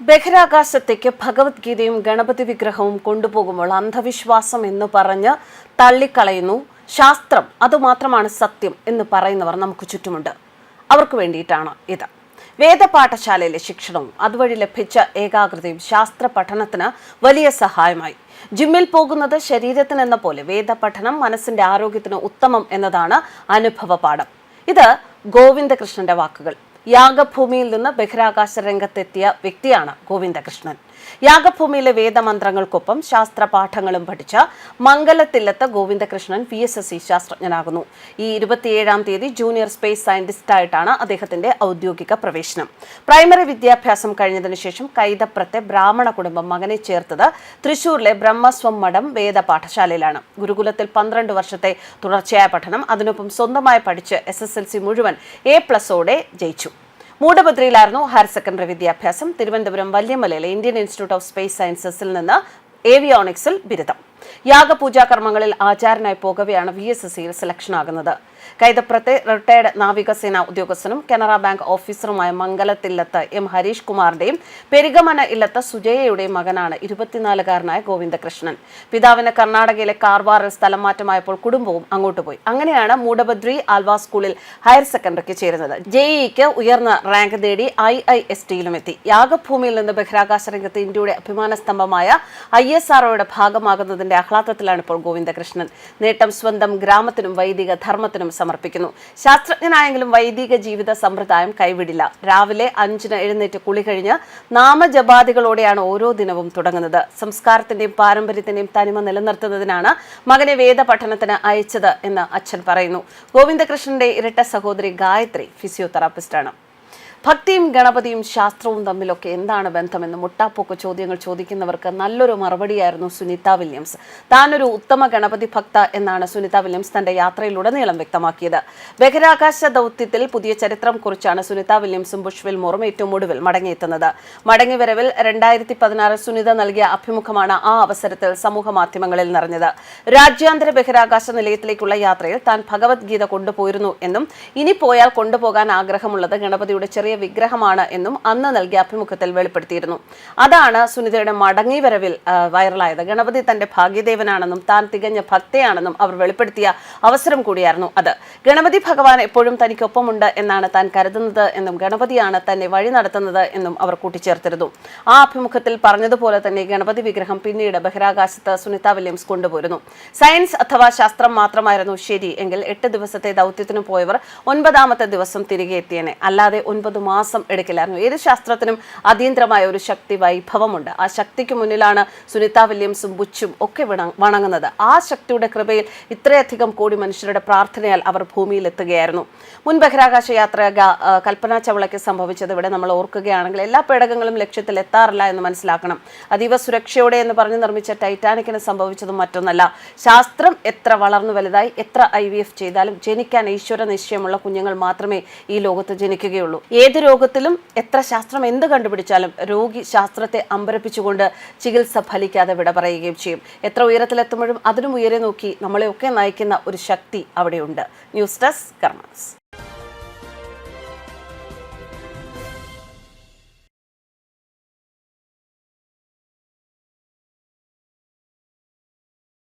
ബഹിരാകാശത്തേക്ക് ഭഗവത്ഗീതയും ഗണപതി വിഗ്രഹവും കൊണ്ടുപോകുമ്പോൾ അന്ധവിശ്വാസം എന്ന് പറഞ്ഞ് തള്ളിക്കളയുന്നു. ശാസ്ത്രം അതുമാത്രമാണ് സത്യം എന്ന് പറയുന്നവർ നമുക്ക് ചുറ്റുമുണ്ട്. അവർക്ക് വേണ്ടിയിട്ടാണ് ഇത്. വേദപാഠശാലയിലെ ശിക്ഷണവും അതുവഴി ലഭിച്ച ഏകാഗ്രതയും ശാസ്ത്ര പഠനത്തിന് വലിയ സഹായമായി. ജിമ്മിൽ പോകുന്നത് ശരീരത്തിനെന്ന പോലെ വേദപഠനം മനസ്സിന്റെ ആരോഗ്യത്തിന് ഉത്തമം എന്നതാണ് അനുഭവ പാഠം. ഇത് ഗോവിന്ദകൃഷ്ണന്റെ വാക്കുകൾ. യാഗഭൂമിയിൽ നിന്ന് ബഹിരാകാശ രംഗത്തെത്തിയ വ്യക്തിയാണ് ഗോവിന്ദകൃഷ്ണൻ. യാഗഭൂമിയിലെ വേദമന്ത്രങ്ങൾക്കൊപ്പം ശാസ്ത്രപാഠങ്ങളും പഠിച്ച മംഗലത്തില്ലത്ത് ഗോവിന്ദകൃഷ്ണൻ PSSC ശാസ്ത്രജ്ഞനാകുന്നു. ഈ 27-ാം തീയതി ജൂനിയർ സ്പേസ് സയന്റിസ്റ്റായിട്ടാണ് അദ്ദേഹത്തിന്റെ ഔദ്യോഗിക പ്രവേശനം. പ്രൈമറി വിദ്യാഭ്യാസം കഴിഞ്ഞതിനു ശേഷം കൈതപ്രത്തെ ബ്രാഹ്മണ കുടുംബം മകനെ ചേർത്തത് തൃശൂരിലെ ബ്രഹ്മസ്വം മഠം വേദപാഠശാലയിലാണ്. ഗുരുകുലത്തിൽ 12 വർഷത്തെ തുടർച്ചയായ പഠനം, അതിനൊപ്പം സ്വന്തമായി പഠിച്ച് SSLC മുഴുവൻ A+ഓടെ ജയിച്ചു. മൂടബദ്രിയിലായിരുന്നു ഹയർ സെക്കൻഡറി വിദ്യാഭ്യാസം. തിരുവനന്തപുരം വല്യമലയിലെ ഇന്ത്യൻ ഇൻസ്റ്റിറ്റ്യൂട്ട് ഓഫ് സ്പേസ് സയൻസസിൽ നിന്ന് ഏവിയോണിക്സിൽ ബിരുദം. യാഗപൂജാകർമ്മങ്ങളിൽ ആചാരനായി പോകവെയാണ് VSSCയിൽ സെലക്ഷൻ ആകുന്നത്. കൈതപ്രത്തെ റിട്ടയർഡ് നാവികസേന ഉദ്യോഗസ്ഥനും കനറ ബാങ്ക് ഓഫീസറുമായ മംഗലത്തില്ലത്ത് M. ഹരീഷ് കുമാറിന്റെയും പെരിഗമന ഇല്ലത്ത് സുജയയുടെയും മകനാണ് 24-കാരനായ ഗോവിന്ദകൃഷ്ണൻ. പിതാവിന് കർണാടകയിലെ കാർവാറിൽ സ്ഥലം മാറ്റമായപ്പോൾ കുടുംബവും അങ്ങോട്ട് പോയി. അങ്ങനെയാണ് മൂടബദ്രി ആൽവ സ്കൂളിൽ ഹയർ സെക്കൻഡറിക്ക് ചേരുന്നത്. JEEക്ക് ഉയർന്ന റാങ്ക് നേടി IISTയിലും എത്തി. യാഗഭൂമിയിൽ നിന്ന് ബഹിരാകാശ രംഗത്ത് ഇന്ത്യയുടെ അഭിമാന സ്തംഭമായ ISROയുടെ ഭാഗമാകുന്നതിന്റെ ആഹ്ലാദത്തിലാണ് ഇപ്പോൾ ഗോവിന്ദകൃഷ്ണൻ. നേട്ടം സ്വന്തം ഗ്രാമത്തിനും വൈദിക ധർമ്മത്തിനും സമർപ്പിക്കുന്നു. ശാസ്ത്രജ്ഞനായെങ്കിലും വൈദിക ജീവിത സമ്പ്രദായം കൈവിടില്ല. രാവിലെ 5-ന് എഴുന്നേറ്റ് കുളി കഴിഞ്ഞ് നാമജപാദികളോടെയാണ് ഓരോ ദിനവും തുടങ്ങുന്നത്. സംസ്കാരത്തിന്റെയും പാരമ്പര്യത്തിന്റെയും തനിമ നിലനിർത്തുന്നതിനാണ് മകനെ വേദ പഠനത്തിന് അയച്ചത് എന്ന് അച്ഛൻ പറയുന്നു. ഗോവിന്ദകൃഷ്ണന്റെ ഇരട്ട സഹോദരി ഗായത്രി ഫിസിയോതെറാപ്പിസ്റ്റാണ്. ഭക്തിയും ഗണപതിയും ശാസ്ത്രവും തമ്മിലൊക്കെ എന്താണ് ബന്ധമെന്ന് മുട്ടാപ്പൊക്കെ ചോദ്യങ്ങൾ ചോദിക്കുന്നവർക്ക് നല്ലൊരു മറുപടിയായിരുന്നു സുനിത വില്യംസ്. താനൊരു ഉത്തമ ഗണപതി ഭക്ത എന്നാണ് സുനിത വില്യംസ് തന്റെ യാത്രയിലുടനീളം വ്യക്തമാക്കിയത്. ബഹിരാകാശ ദൗത്യത്തിൽ പുതിയ ചരിത്രം കുറിച്ചാണ് സുനിത വില്യംസും ബുഷ് വിൽമോറും ഏറ്റവും ഒടുവിൽ മടങ്ങിയെത്തുന്നത്. മടങ്ങിവരവിൽ 2016 സുനിത നൽകിയ അഭിമുഖമാണ് ആ അവസരത്തിൽ സമൂഹ മാധ്യമങ്ങളിൽ നിറഞ്ഞത്. രാജ്യാന്തര ബഹിരാകാശ നിലയത്തിലേക്കുള്ള യാത്രയിൽ താൻ ഭഗവത്ഗീത കൊണ്ടുപോയിരുന്നു എന്നും ഇനി പോയാൽ കൊണ്ടുപോകാൻ ആഗ്രഹമുള്ളത് ഗണപതിയുടെ ചെറിയ വിഗ്രഹമാണ് എന്നും അന്ന് നൽകിയ അഭിമുഖത്തിൽ വെളിപ്പെടുത്തിയിരുന്നു. അതാണ് സുനിതയുടെ മടങ്ങിവരവിൽ വൈറലായത്. ഗണപതി തന്റെ ഭാഗ്യദേവനാണെന്നും താൻ തികഞ്ഞ ഭക്തയാണെന്നും അവർ വെളിപ്പെടുത്തിയ അവസരം കൂടിയായിരുന്നു അത്. ഗണപതി ഭഗവാൻ എപ്പോഴും തനിക്കൊപ്പമുണ്ട് എന്നാണ് താൻ കരുതുന്നത് എന്നും ഗണപതിയാണ് തന്നെ വഴി നടത്തുന്നത് എന്നും അവർ കൂട്ടിച്ചേർത്തിരുന്നു. ആ അഭിമുഖത്തിൽ പറഞ്ഞതുപോലെ തന്നെ ഗണപതി വിഗ്രഹം പിന്നീട് ബഹിരാകാശത്ത് സുനിത വില്യംസ് കൊണ്ടുപോയിരുന്നു. സയൻസ് അഥവാ ശാസ്ത്രം മാത്രമായിരുന്നു ശരി എങ്കിൽ 8 ദിവസത്തെ ദൗത്യത്തിന് പോയവർ 9ാമത്തെ ദിവസം തിരികെ എത്തിയേനെ. അല്ലാതെ 9 മാസം എടുക്കില്ലായിരുന്നു. ഏത് ശാസ്ത്രത്തിനും അതീന്ദ്രമായ ഒരു ശക്തി വൈഭവമുണ്ട്. ആ ശക്തിക്ക് മുന്നിലാണ് സുനിത വില്യംസും ബുച്ചും ഒക്കെ വണങ്ങുന്നത്. ആ ശക്തിയുടെ കൃപയിൽ ഇത്രയധികം കോടി മനുഷ്യരുടെ പ്രാർത്ഥനയാൽ അവർ ഭൂമിയിൽ എത്തുകയായിരുന്നു. മുൻ ബഹിരാകാശ യാത്ര കൽപ്പന ചൗളയ്ക്ക് സംഭവിച്ചത് ഇവിടെ നമ്മൾ ഓർക്കുകയാണെങ്കിൽ എല്ലാ പേടകങ്ങളും ലക്ഷ്യത്തിൽ എത്താറില്ല എന്ന് മനസ്സിലാക്കണം. അതീവ സുരക്ഷയോടെ എന്ന് പറഞ്ഞ് നിർമ്മിച്ച ടൈറ്റാനിക്കിന് സംഭവിച്ചതും മറ്റൊന്നല്ല. ശാസ്ത്രം എത്ര വളർന്നു വലുതായി എത്ര IVF ചെയ്താലും ജനിക്കാൻ ഈശ്വര നിശ്ചയമുള്ള കുഞ്ഞുങ്ങൾ മാത്രമേ ഈ ലോകത്ത് ജനിക്കുകയുള്ളൂ. ഏത് രോഗത്തിലും എത്ര ശാസ്ത്രം എന്ത് കണ്ടുപിടിച്ചാലും രോഗി ശാസ്ത്രത്തെ അമ്പരപ്പിച്ചുകൊണ്ട് ചികിത്സ ഫലിക്കാതെ വിട പറയുകയും ചെയ്യും. എത്ര ഉയരത്തിലെത്തുമ്പോഴും അതിനും ഉയരെ നോക്കി നമ്മളെയൊക്കെ നയിക്കുന്ന ഒരു ശക്തി അവിടെയുണ്ട്. News desk കർമ്മസ്.